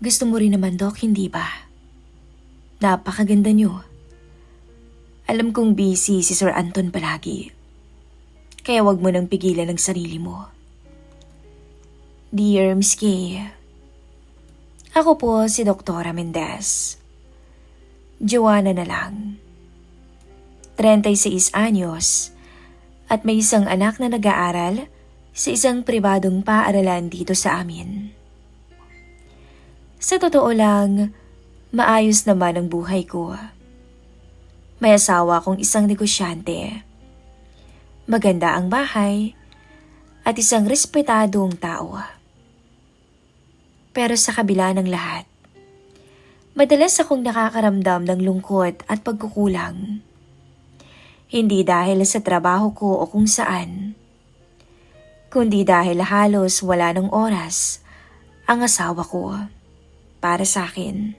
Gusto mo rin naman, Doc, hindi ba? Napakaganda niyo. Alam kong busy si Sir Anton palagi. Kaya wag mo nang pigilan ang sarili mo. Dear Miss Kay, ako po si Doktora Mendez. Joanna na lang. 36 anyos at may isang anak na nag-aaral sa isang pribadong paaralan dito sa amin. Sa totoo lang, maayos naman ang buhay ko. May asawa akong isang negosyante. Maganda ang bahay at isang respetadong tao. Pero sa kabila ng lahat, madalas akong nakakaramdam ng lungkot at pagkukulang. Hindi dahil sa trabaho ko o kung saan, kundi dahil halos wala ng oras ang asawa ko para sa akin.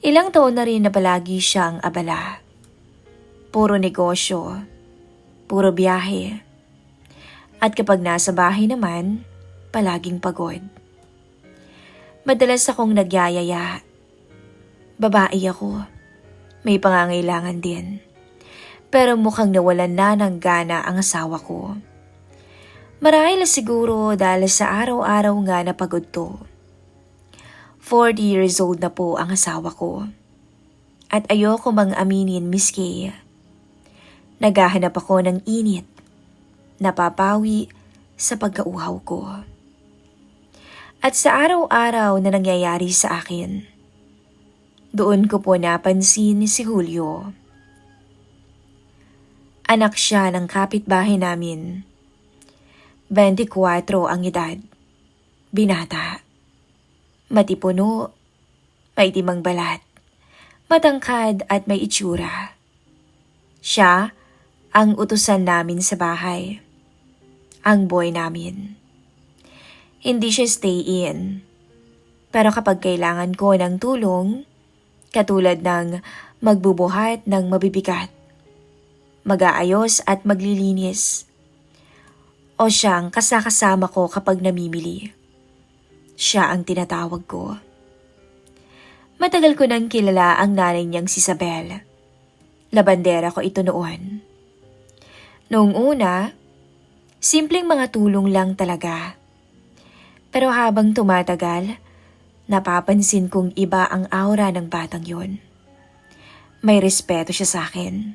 Ilang taon na rin na palagi siyang abala. Puro negosyo, puro biyahe. At kapag nasa bahay naman, palaging pagod. Madalas akong nagyayaya. Babae ako. May pangangailangan din. Pero mukhang nawalan na ng gana ang asawa ko. Marahil siguro dahil sa araw-araw nga na pagod to. 40 years old na po ang asawa ko. At ayoko mang aminin, Miss Kay. Naghahanap ako ng init. Napapawi sa pagkauhaw ko. At sa araw-araw na nangyayari sa akin, doon ko po napansin si Julio. Anak siya ng kapitbahay namin. 24 ang edad. Binata. Matipuno. May timang balat. Matangkad at may itsura. Siya ang utusan namin sa bahay. Ang boy namin. Hindi siya stay-in. Pero kapag kailangan ko ng tulong, katulad ng magbubuhat ng mabibigat, mag-aayos at maglilinis, o siyang kasakasama ko kapag namimili, siya ang tinatawag ko. Matagal ko nang kilala ang nanay niyang si Isabel. Labandera ko ito noon. Noong una, simpleng mga tulong lang talaga. Pero habang tumatagal, napapansin kong iba ang aura ng batang yon. May respeto siya sa akin.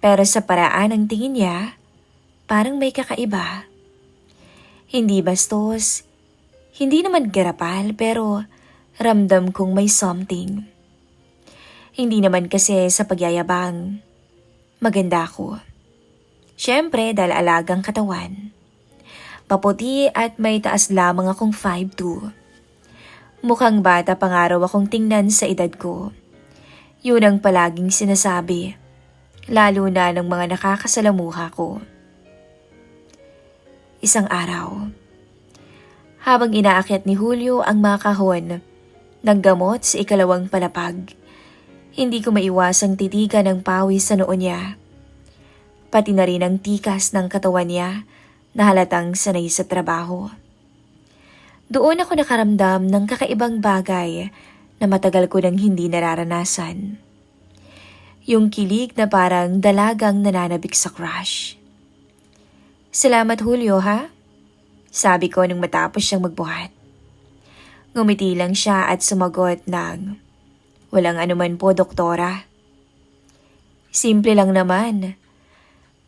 Pero sa paraan ng tingin niya, parang may kakaiba. Hindi bastos, hindi naman garapal, pero ramdam kong may something. Hindi naman kasi sa pagyayabang. Maganda ako. Siyempre dahil alagang katawan. Paputi at may taas lamang akong 5'2". Mukhang bata pangaraw akong tingnan sa edad ko. Yun ang palaging sinasabi, lalo na ng mga nakakasalamuha ko. Isang araw, habang inaakyat ni Julio ang mga kahon ng gamot sa ikalawang palapag, hindi ko maiwasang titigan ng pawis sa noo niya. Pati na rin ang tikas ng katawan niya na halatang sanay sa trabaho. Doon ako nakaramdam ng kakaibang bagay na matagal ko nang hindi nararanasan. Yung kilig na parang dalagang nananabik sa crush. Salamat Julio ha? Sabi ko nung matapos siyang magbuhat. Ngumiti lang siya at sumagot ng, walang anuman po doktora. Simple lang naman.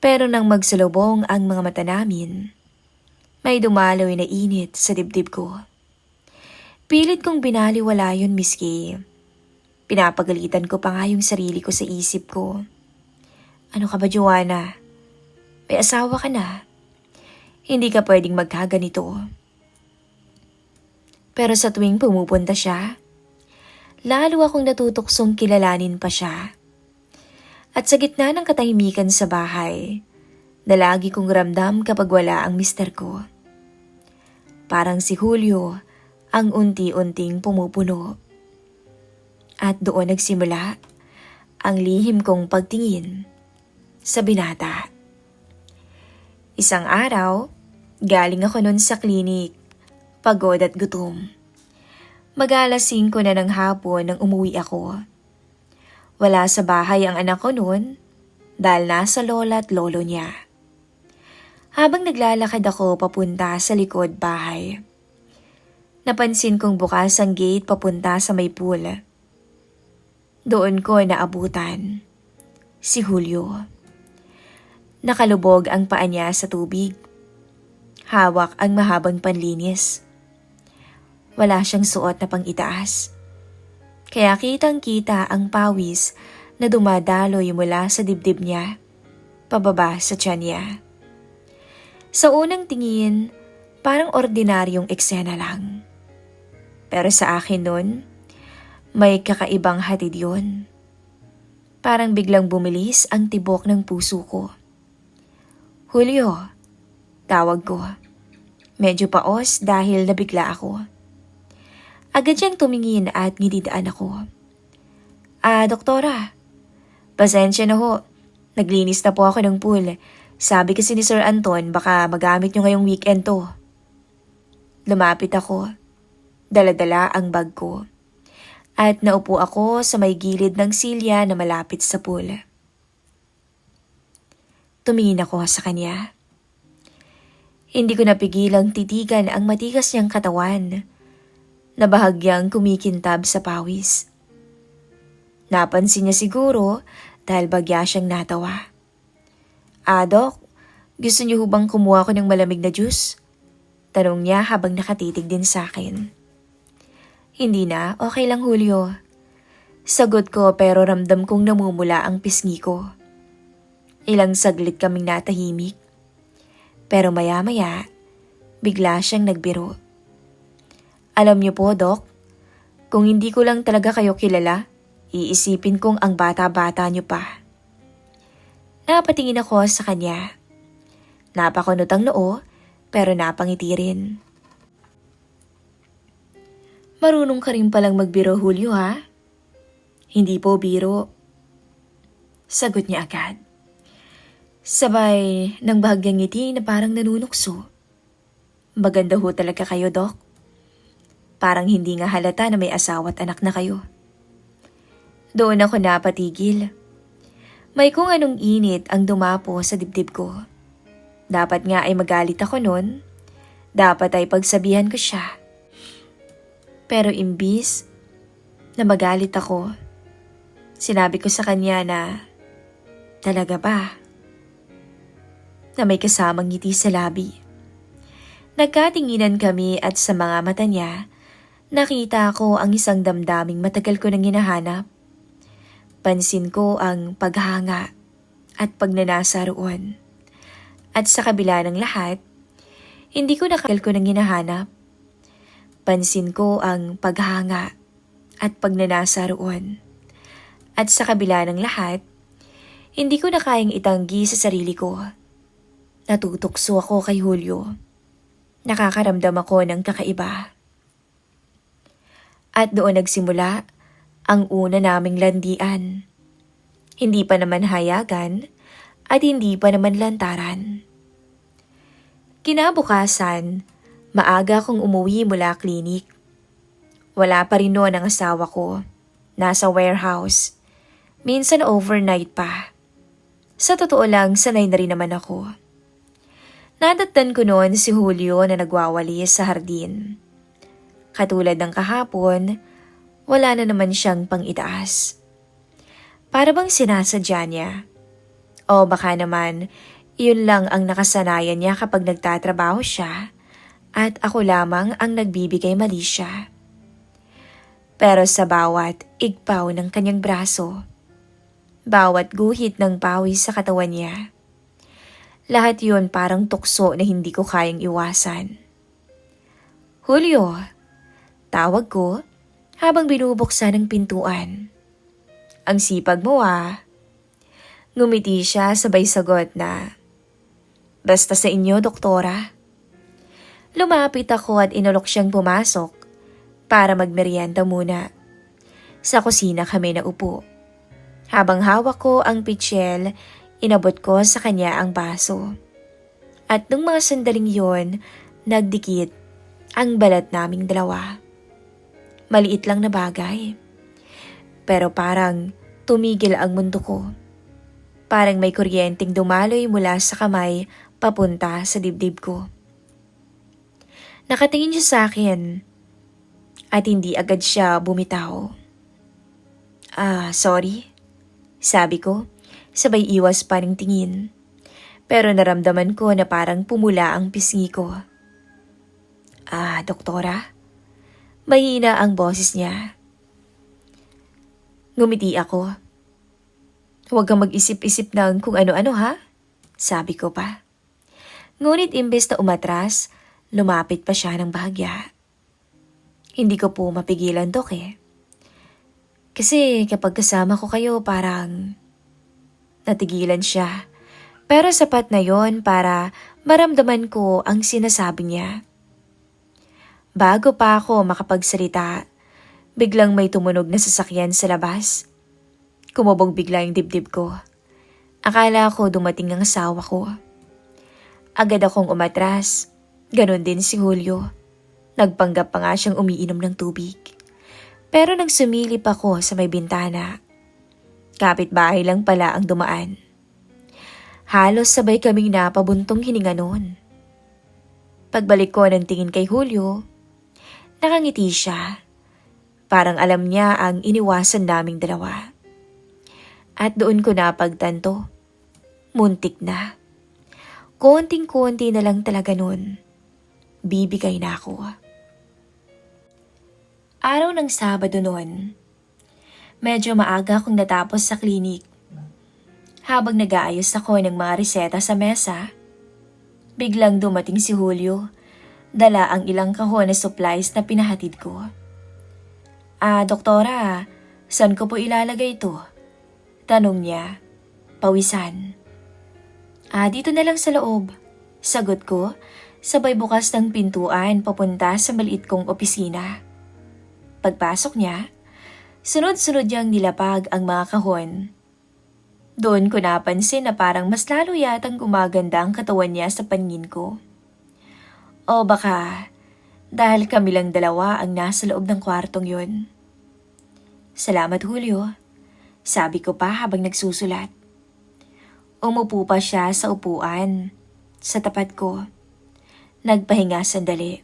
Pero nang magsalubong ang mga mata namin, may dumaloy na init sa dibdib ko. Pilit kong binaliwala yun, Miss Kay. Pinapagalitan ko pa nga yung sarili ko sa isip ko. Ano ka ba, Joanna? May asawa ka na. Hindi ka pwedeng magkaganito. Pero sa tuwing pumupunta siya, lalo akong natutuksong kilalanin pa siya. At sa gitna ng katahimikan sa bahay, na lagi kong ramdam kapag wala ang mister ko. Parang si Julio ang unti-unting pumupuno. At doon nagsimula ang lihim kong pagtingin sa binata. Isang araw, galing ako nun sa klinik, pagod at gutom. Mag-alas 5 na ng hapon nang umuwi ako. Wala sa bahay ang anak ko noon dahil nasa lola at lolo niya. Habang naglalakad ako papunta sa likod bahay, napansin kong bukas ang gate papunta sa may pool. Doon ko naabutan si Julio. Nakalubog ang paa niya sa tubig. Hawak ang mahabang panlinis. Wala siyang suot na pang-itaas. Kaya kitang-kita ang pawis na dumadaloy mula sa dibdib niya, pababa sa tiyan niya. Sa unang tingin, parang ordinaryong eksena lang. Pero sa akin nun, may kakaibang hatid yun. Parang biglang bumilis ang tibok ng puso ko. Julio, tawag ko. Medyo paos dahil nabigla ako. Agad siyang tumingin at ngididaan ako. Doktora, pasensya na ho. Naglinis na po ako ng pool. Sabi kasi ni Sir Anton baka magamit niyo ngayong weekend to. Lumapit ako. Dala-dala ang bag ko. At naupo ako sa may gilid ng silya na malapit sa pool. Tumingin ako sa kanya. Hindi ko napigilang titigan ang matigas niyang katawan na bahagyang kumikintab sa pawis. Napansin niya siguro dahil bagya siyang natawa. Dok, gusto niyo bang kumuha ko ng malamig na juice? Tanong niya habang nakatitig din sa akin. Hindi na, okay lang Julio. Sagot ko pero ramdam kong namumula ang pisngi ko. Ilang saglit kaming natahimik. Pero maya-maya, bigla siyang nagbiro. Alam niyo po, Dok, kung hindi ko lang talaga kayo kilala, iisipin kong ang bata-bata niyo pa. Napatingin ako sa kanya. Napakunot ang noo, pero napangiti rin. Marunong ka rin palang magbiro, Julio, ha? Hindi po biro. Sagot niya agad. Sabay ng bahagyang ngiti na parang nanunukso. Maganda ho talaga kayo, Dok. Parang hindi nga halata na may asawa at anak na kayo. Doon ako napatigil. May kung anong init ang dumapo sa dibdib ko. Dapat nga ay magalit ako noon. Dapat ay pagsabihan ko siya. Pero imbis na magalit ako, sinabi ko sa kanya na, talaga ba? Na may kasamang ngiti sa labi. Nagkatinginan kami at sa mga mata niya, nakita ko ang isang damdaming matagal ko nang hinahanap. Pansin ko ang paghanga at pagnanasa roon. At sa kabila ng lahat, hindi ko nakakal ko nang hinahanap. Pansin ko ang paghanga at pagnanasa roon. At sa kabila ng lahat, hindi ko na kayang itanggi sa sarili ko. Natutokso ako kay Julio. Nakakaramdam ako ng kakaiba. At doon nagsimula ang una naming landian. Hindi pa naman hayagan at hindi pa naman lantaran. Kinabukasan, maaga akong umuwi mula klinik. Wala pa rin noon ang asawa ko. Nasa warehouse. Minsan overnight pa. Sa totoo lang, sanay na rin naman ako. Nadatnan ko noon si Julio na nagwawalis sa hardin. Katulad ng kahapon, wala na naman siyang pang-itaas. Para bang sinasadya niya. O baka naman, iyon lang ang nakasanayan niya kapag nagtatrabaho siya at ako lamang ang nagbibigay mali siya. Pero sa bawat igpaw ng kanyang braso, bawat guhit ng pawis sa katawan niya, lahat yun parang tukso na hindi ko kayang iwasan. Julio, tawag ko habang binubuksan ang pintuan. Ang sipag mo ah. Ngumiti siya sabay sagot na, basta sa inyo, doktora. Lumapit ako at inulok siyang pumasok para magmeryenda muna. Sa kusina kami naupo. Habang hawak ko ang pitsyel, inabot ko sa kanya ang baso. At nung mga sandaling yon, nagdikit ang balat naming dalawa. Maliit lang na bagay. Pero parang tumigil ang mundo ko. Parang may kuryenteng dumaloy mula sa kamay papunta sa dibdib ko. Nakatingin siya sa akin at hindi agad siya bumitaw. Sorry. Sabi ko, sabay iwas pa ring tingin. Pero naramdaman ko na parang pumula ang pisngi ko. Doktora? Mahina ang boses niya. Ngumiti ako. Huwag kang mag-isip-isip ng kung ano-ano ha? Sabi ko pa. Ngunit imbes na umatras, lumapit pa siya ng bahagya. Hindi ko po mapigilan, Dok Kasi kapag kasama ko kayo parang natigilan siya. Pero sapat na yon para maramdaman ko ang sinasabi niya. Bago pa ako makapagsalita, biglang may tumunog na sasakyan sa labas. Kumubog bigla yung dibdib ko. Akala ko dumating ang asawa ko. Agad akong umatras. Ganon din si Julio. Nagpanggap pa nga siyang umiinom ng tubig. Pero nang sumilip ako sa may bintana, kapitbahay lang pala ang dumaan. Halos sabay kaming napabuntong hininga noon. Pagbalik ko ng tingin kay Julio, nakangiti siya. Parang alam niya ang iniwasan naming dalawa. At doon ko napagtanto, muntik na. Konting-konti na lang talaga nun. Bibigay na ako. Araw ng Sabado noon, medyo maaga akong natapos sa klinik. Habang nag-aayos ako ng mga reseta sa mesa, biglang dumating si Julio, dala ang ilang kahon na supplies na pinahatid ko. Doktora, saan ko po ilalagay ito? Tanong niya, pawisan. Dito na lang sa loob. Sagot ko, sabay bukas ng pintuan papunta sa maliit kong opisina. Pagpasok niya, sunod-sunod niyang nilapag ang mga kahon. Doon ko napansin na parang mas lalo yatang gumaganda ang katawan niya sa paningin ko. O baka dahil kami lang dalawa ang nasa loob ng kwartong yun. Salamat, Julio. Sabi ko pa habang nagsusulat. Umupo pa siya sa upuan, sa tapat ko. Nagpahinga sandali.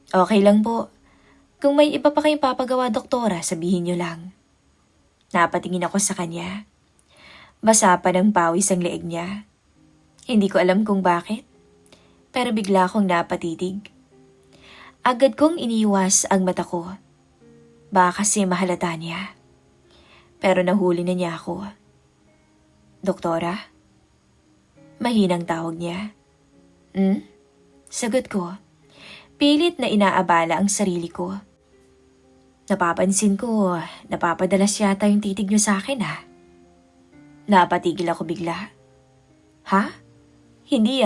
Okay lang po. Kung may iba pa kayong papagawa, doktora, sabihin niyo lang. Napatingin ako sa kanya. Basa pa ng pawis ang leeg niya. Hindi ko alam kung bakit, pero bigla akong napatitig. Agad kong iniwas ang mata ko. Baka kasi mahalata niya. Pero nahuli na niya ako. Doktora? Mahinang tawag niya. Sagot ko. Pilit na inaabala ang sarili ko. Napapansin ko, napapadalas yata yung titig niyo sa akin Napatigil ako bigla. Ha? Hindi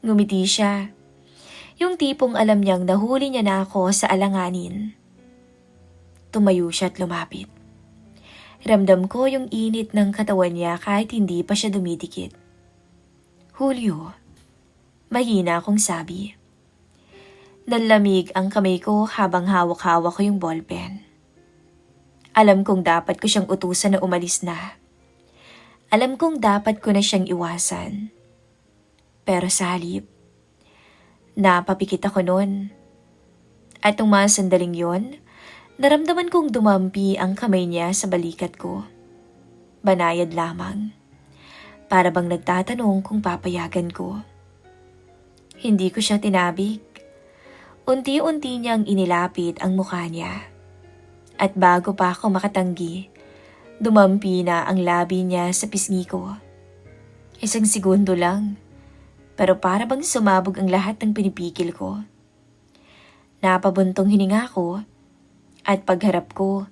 Ngumiti siya. Yung tipong alam niyang nahuli niya na ako sa alanganin. Tumayo siya at lumapit. Ramdam ko yung init ng katawan niya kahit hindi pa siya dumidikit. Julio, mahina akong sabi. Nanlamig ang kamay ko habang hawak-hawak ko yung ballpen. Alam kong dapat ko siyang utusan na umalis na. Alam kong dapat ko na siyang iwasan. Pero sa halip, napapikit ako noon. At nung mga sandaling yon, naramdaman kong dumampi ang kamay niya sa balikat ko. Banayad lamang. Para bang nagtatanong kung papayagan ko. Hindi ko siya tinabig. Unti-unti niyang inilapit ang mukha niya. At bago pa ako makatanggi, dumampi na ang labi niya sa pisngi ko. 1 segundo lang, pero para bang sumabog ang lahat ng pinipikil ko. Napabuntong hininga ko, at pagharap ko,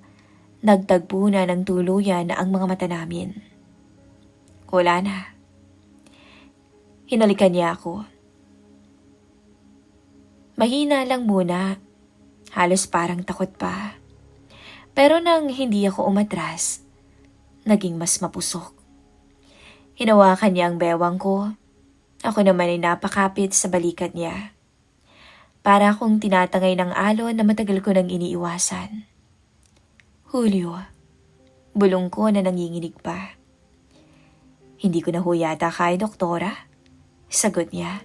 nagtagpo na ng tuluyan na ang mga mata namin. Wala na. Hinalikan niya ako. Mahina lang muna, halos parang takot pa. Pero nang hindi ako umatras, naging mas mapusok. Hinawakan niya ang bewang ko, ako naman ay napakapit sa balikat niya. Para akong tinatangay ng alon na matagal ko nang iniiwasan. Julio, bulong ko na nanginginig pa. Hindi ko na ho yata kay doktora. Sagot niya,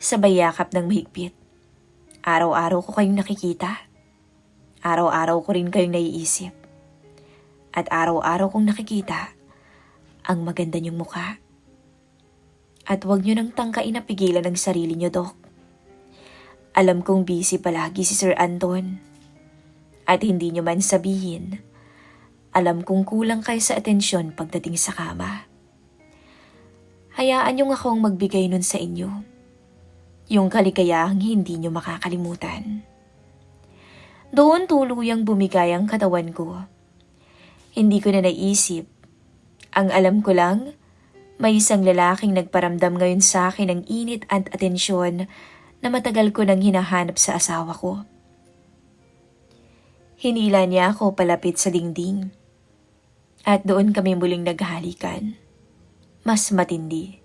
sabay yakap ng mahigpit. Araw-araw ko kayong nakikita. Araw-araw ko rin kayong naiisip. At araw-araw kong nakikita ang maganda niyong mukha. At huwag niyo nang tangkain na pigilan ang sarili niyo, Dok. Alam kong busy palagi si Sir Anton. At hindi niyo man sabihin, alam kong kulang kayo sa atensyon pagdating sa kama. Hayaan niyo akong magbigay nun sa inyo. Yung kaligayahang hindi niyo makakalimutan. Doon tuluyang bumigay ang katawan ko. Hindi ko na naisip. Ang alam ko lang, may isang lalaking nagparamdam ngayon sa akin ng init at atensyon na matagal ko nang hinahanap sa asawa ko. Hinila niya ako palapit sa dingding. At doon kami muling naghalikan. Mas matindi.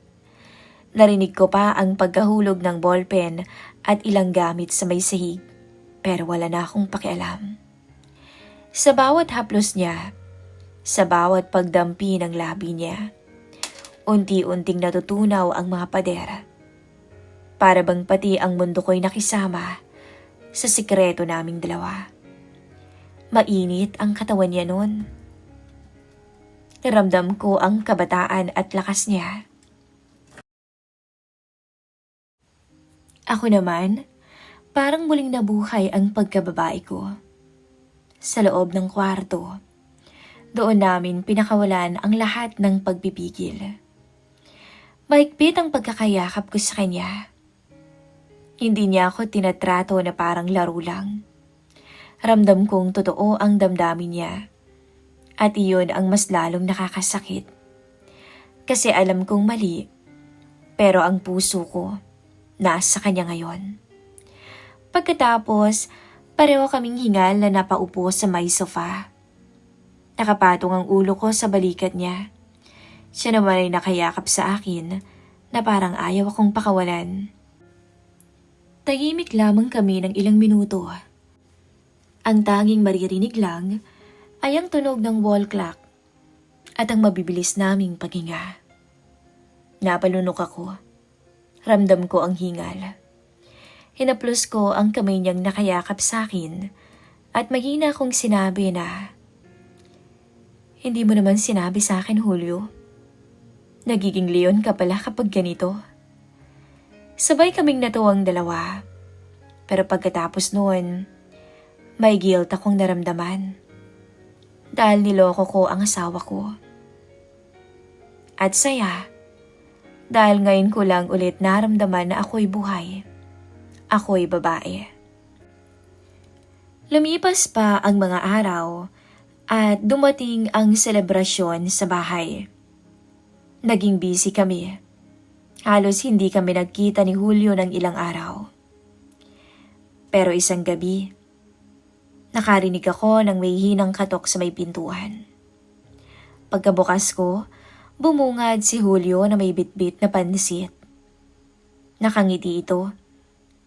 Narinig ko pa ang pagkahulog ng ballpen at ilang gamit sa may sahig, pero wala na akong pakialam. Sa bawat haplos niya, sa bawat pagdampi ng labi niya, unti-unting natutunaw ang mga pader. Para bang pati ang mundo ko'y nakisama sa sikreto naming dalawa. Mainit ang katawan niya noon. Ramdam ko ang kabataan at lakas niya. Ako naman, parang muling nabuhay ang pagkababae ko. Sa loob ng kwarto, doon namin pinakawalan ang lahat ng pagpipigil. Mahigpit ang pagkakayakap ko sa kanya. Hindi niya ako tinatrato na parang laro lang. Ramdam kong totoo ang damdamin niya. At iyon ang mas lalong nakakasakit. Kasi alam kong mali, pero ang puso ko nasa kanya ngayon. Pagkatapos, pareho kaming hingal na napaupo sa may sofa. Nakapatong ang ulo ko sa balikat niya. Siya naman ay nakayakap sa akin na parang ayaw akong pakawalan. Tahimik lamang kami ng ilang minuto. Ang tanging maririnig lang ay ang tunog ng wall clock at ang mabibilis naming paghinga. Napalunok ako. Ramdam ko ang hingal. Hinaplos ko ang kamay niyang nakayakap sa akin at mahina kong sinabi na, "Hindi mo naman sinabi sa akin, Julio. Nagiging leon ka pala kapag ganito." Sabay kaming natuwang dalawa. Pero pagkatapos noon, may guilt akong naramdaman. Dahil niloko ko ang asawa ko. At saya, dahil ngayon ko lang ulit naramdaman na ako'y buhay. Ako'y babae. Lumipas pa ang mga araw at dumating ang selebrasyon sa bahay. Naging busy kami. Halos hindi kami nagkita ni Julio ng ilang araw. Pero isang gabi, nakarinig ako ng may hinang katok sa may pintuan. Pagkabukas ko, bumungad si Julio na may bitbit na pansit. Nakangiti ito,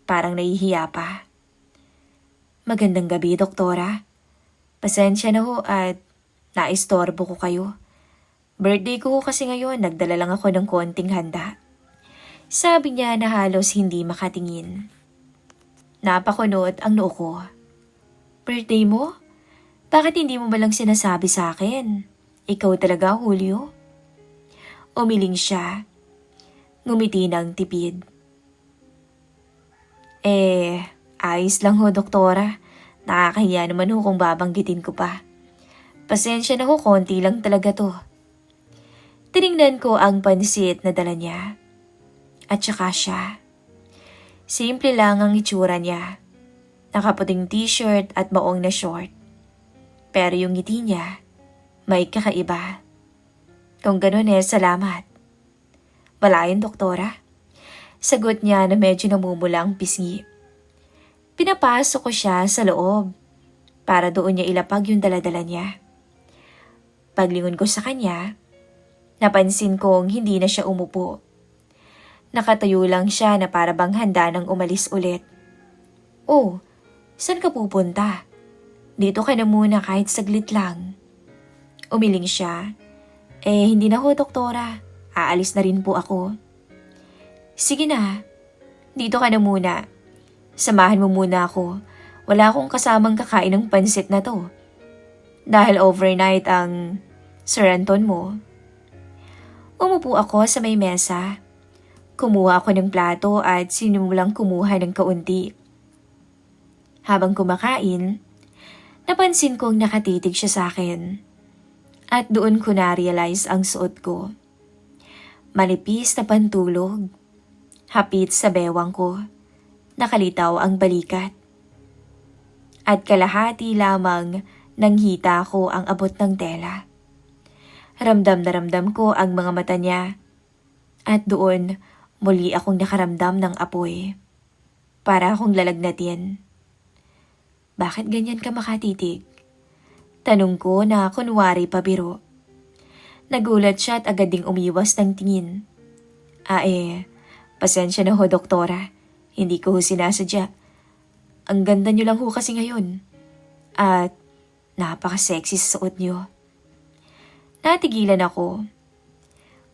parang nahihiya pa. "Magandang gabi, doktora. Pasensya na ho at naistorbo ko kayo. Birthday ko kasi ngayon, nagdala lang ako ng konting handa." Sabi niya na halos hindi makatingin. Napakunot ang noo ko. "Birthday mo? Bakit hindi mo malang sinasabi sa akin? Ikaw talaga, Julio?" Umiling siya. Ngumiti ng tipid. Ayos lang ho, doktora. Nakakahiya naman ho kung babanggitin ko pa. Pasensya na ho, konti lang talaga to. Tiningnan ko ang pansit na dala niya. At saka siya. Simple lang ang itsura niya. Nakaputing t-shirt at maong na short. Pero yung ngiti niya, may kakaiba. Kung ganun salamat. "Wala yun, doktora." Sagot niya na medyo namumula ang pisngi. Pinapasok ko siya sa loob para doon niya ilapag yung daladala niya. Paglingon ko sa kanya, napansin kong hindi na siya umupo. Nakatayo lang siya na para bang handa ng umalis ulit. Oh, saan ka pupunta? Dito ka na muna kahit saglit lang. Umiling siya. Hindi na ho, doktora. Aalis na rin po ako. Sige na, dito ka na muna. Samahan mo muna ako. Wala akong kasamang kakain ng pansit na to. Dahil overnight ang Sir Anton mo. Umupo ako sa may mesa. Kumuha ako ng plato at sinimulang kumuha ng kaunti. Habang kumakain, napansin kong nakatitig siya sa akin. At doon ko na-realize ang suot ko. Malipis na pantulog. Hapit sa bewang ko. Nakalitaw ang balikat. At kalahati lamang nang hita ko ang abot ng tela. Ramdam na ramdam ko ang mga mata niya. At doon, muli akong nakaramdam ng apoy. Para akong lalagnatin. Bakit ganyan ka makatitig? Tanong ko na kunwari pabiro. Nagulat siya at agad ding umiwas ng tingin. Pasensya na ho, doktora. Hindi ko ho sinasadya. Ang ganda niyo lang ho kasi ngayon. At napaka-sexy sa suot niyo. Natigilan ako.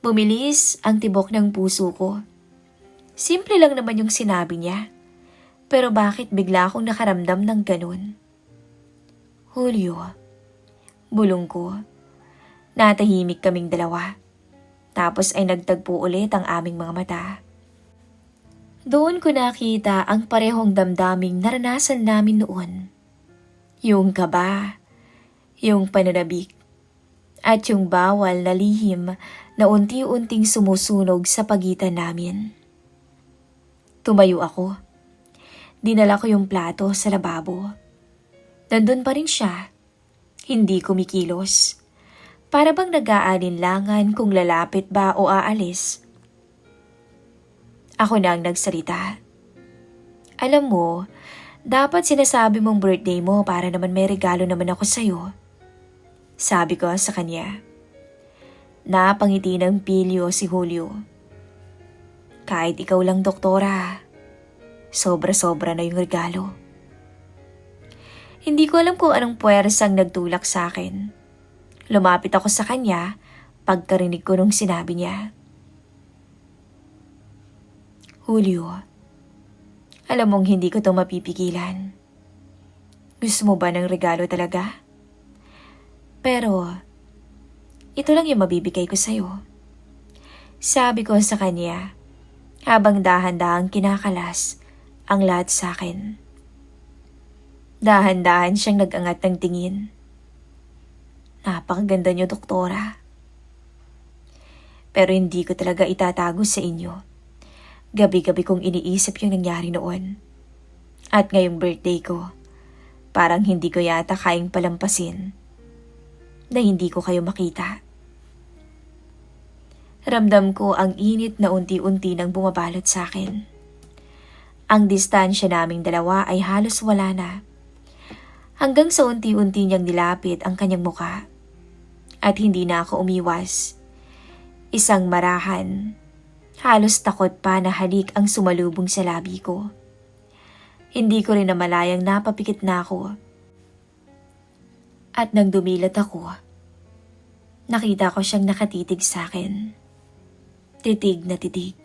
Bumilis ang tibok ng puso ko. Simple lang naman yung sinabi niya. Pero bakit bigla akong nakaramdam ng ganun? Julio, bulong ko. Natahimik kaming dalawa. Tapos ay nagtagpo ulit ang aming mga mata. Doon ko nakita ang parehong damdaming naranasan namin noon. Yung kaba, yung pananabik, at yung bawal na lihim na unti-unting sumusunog sa pagitan namin. Tumayo ako. Dinala ko yung plato sa lababo. Nandun pa rin siya. Hindi kumikilos. Para bang nag-aalinlangan kung lalapit ba o aalis. Ako na ang nagsalita. Alam mo, dapat sinasabi mong birthday mo para naman may regalo naman ako sa'yo. Sabi ko sa kanya. Napangiti ng pilyo si Julio. Kahit ikaw lang, doktora. Sobra-sobra na yung regalo. Hindi ko alam kung anong puwersang nagtulak sa akin. Lumapit ako sa kanya pagkarinig ko nung sinabi niya. Julio, alam mong hindi ko to mapipigilan. Gusto mo ba ng regalo talaga? Pero, ito lang yung mabibigay ko sa'yo. Sabi ko sa kanya, habang dahan-dahang kinakalas ang lahat sa akin. Dahan-dahan siyang nag-angat ng tingin. Napakaganda niyo, doktora. Pero hindi ko talaga itatago sa inyo. Gabi-gabi kong iniisip yung nangyari noon. At ngayong birthday ko, parang hindi ko yata kayang palampasin na hindi ko kayo makita. Ramdam ko ang init na unti-unti nang bumabalot sa akin. Ang distansya naming dalawa ay halos wala na. Hanggang sa unti-unti niyang nilapit ang kanyang muka. At hindi na ako umiwas. Isang marahan, halos takot pa na halik ang sumalubong sa labi ko. Hindi ko rin namalayang napapikit na ako. At nang dumilat ako, nakita ko siyang nakatitig sa akin. Titig na titig.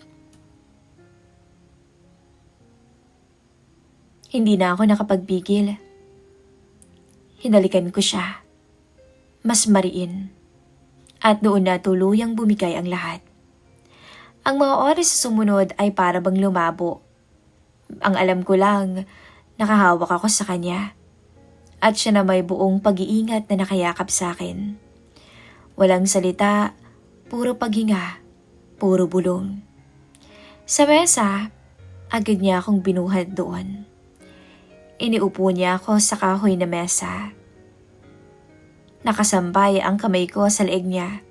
Hindi na ako nakapagpigil. Hinalikan ko siya. Mas mariin. At doon na tuluyang bumigay ang lahat. Ang mga oras sa sumunod ay para bang lumabo. Ang alam ko lang, nakahawak ako sa kanya. At siya na may buong pag-iingat na nakayakap sa akin. Walang salita, puro paghinga, puro bulong. Sa mesa, agad niya akong binuhat doon. Iniupo niya ako sa kahoy na mesa. Nakasambay ang kamay ko sa leeg niya,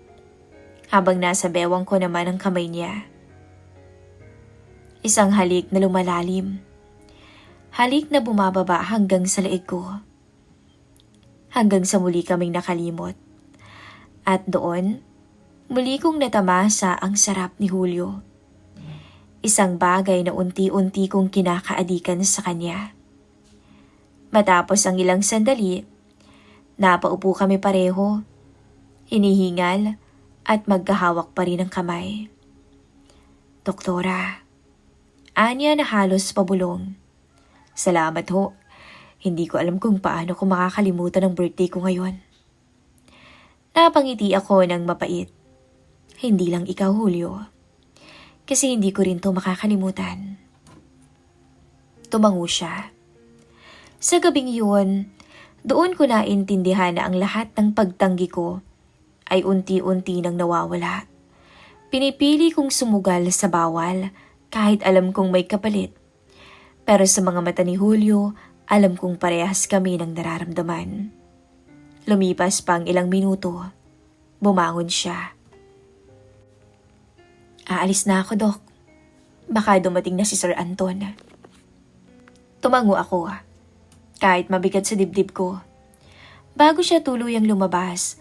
habang nasa bewang ko naman ang kamay niya. Isang halik na lumalalim. Halik na bumababa hanggang sa leeg ko. Hanggang sa muli kaming nakalimot. At doon, muli kong natamasa ang sarap ni Julio. Isang bagay na unti-unti kong kinakaadikan sa kanya. Matapos ang ilang sandali, napaupo kami pareho, hinihingal at magkahawak pa rin ang kamay. Doktora, anya na halos pabulong. Salamat ho. Hindi ko alam kung paano ko makakalimutan ang birthday ko ngayon. Napangiti ako ng mapait. Hindi lang ikaw, Julio. Kasi hindi ko rin to makakalimutan. Tumango siya. Sa gabing yun, doon ko naintindihan na ang lahat ng pagtanggi ko ay unti-unti nang nawawala. Pinipili kong sumugal sa bawal kahit alam kong may kapalit. Pero sa mga mata ni Julio, alam kong parehas kami ng nararamdaman. Lumipas pang ilang minuto, bumangon siya. Aalis na ako, Dok. Baka dumating na si Sir Anton. Tumango ako, kahit mabigat sa dibdib ko. Bago siya tuluyang lumabas,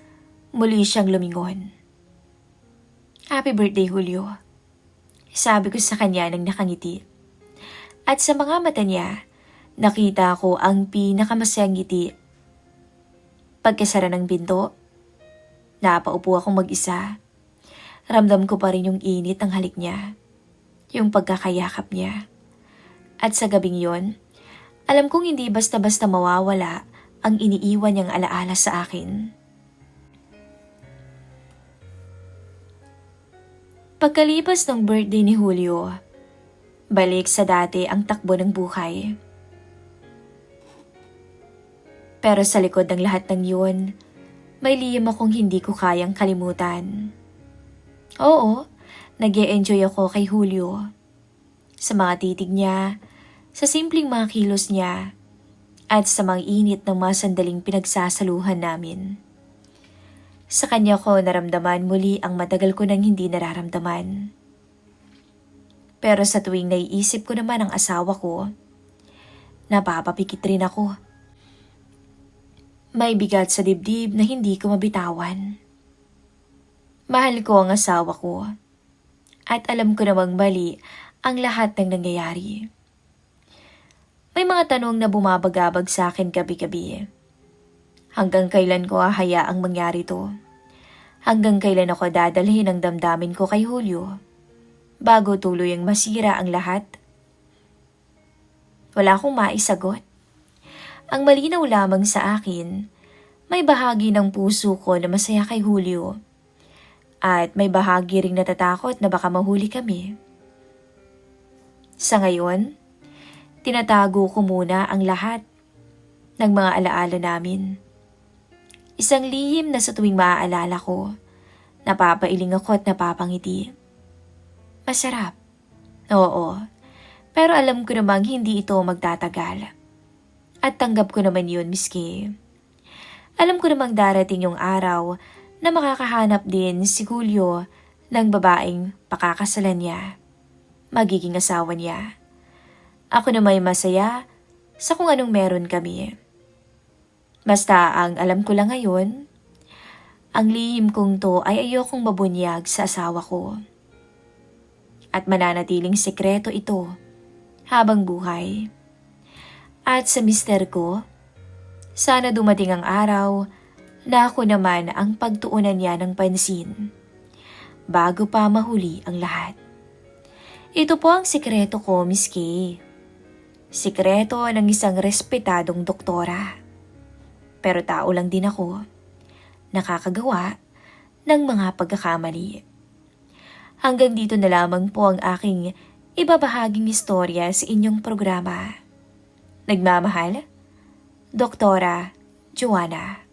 muli siyang lumingon. Happy birthday, Julio. Sabi ko sa kanya nang nakangiti. At sa mga mata niya, nakita ko ang pinakamasayang ngiti. Pagkasara ng pinto, napaupo akong mag-isa. Ramdam ko pa rin yung init ng halik niya, yung pagkakayakap niya. At sa gabing yon, alam kong hindi basta-basta mawawala ang iniiwan niyang alaala sa akin. Pagkalipas ng birthday ni Julio, balik sa dati ang takbo ng buhay. Pero sa likod ng lahat ng yun, may lihim akong hindi ko kayang kalimutan. Oo, nag-e-enjoy ako kay Julio. Sa mga titig niya, sa simpleng mga kilos niya, at sa mga init ng mga sandaling pinagsasaluhan namin. Sa kanya ko naramdaman muli ang matagal ko nang hindi nararamdaman. Pero sa tuwing naiisip ko naman ang asawa ko, napapapikit rin ako. May bigat sa dibdib na hindi ko mabitawan. Mahal ko ang asawa ko at alam ko namang mali ang lahat ng nangyayari. May mga tanong na bumabagabag sa akin gabi-gabi. Hanggang kailan ko hahayaang mangyari to? Hanggang kailan ako dadalhin ang damdamin ko kay Julio bago tuluyang masira ang lahat? Wala akong maisagot. Ang malinaw lamang sa akin, may bahagi ng puso ko na masaya kay Julio at may bahagi ring natatakot na baka mahuli kami. Sa ngayon, tinatago ko muna ang lahat ng mga alaala namin. Isang lihim na sa tuwing maaalala ko, napapailing ako at napapangiti. Masarap. Oo, pero alam ko namang hindi ito magtatagal. At tanggap ko naman yun, Miss Kay. Alam ko namang darating yung araw na makakahanap din si Julio ng babaeng pakakasalan niya, magiging asawa niya. Ako na may masaya sa kung anong meron kami. Basta ang alam ko lang ngayon, ang lihim kong to ay ayokong mabunyag sa asawa ko. At mananatiling sekreto ito habang buhay. At sa mister ko, sana dumating ang araw na ako naman ang pagtuunan niya ng pansin bago pa mahuli ang lahat. Ito po ang sikreto ko, Miss Kay. Sikreto ng isang respetadong doktora. Pero tao lang din ako, nakakagawa ng mga pagkakamali. Hanggang dito na lamang po ang aking ibabahaging istorya sa inyong programa. Nagmamahal, Doktora Joanna.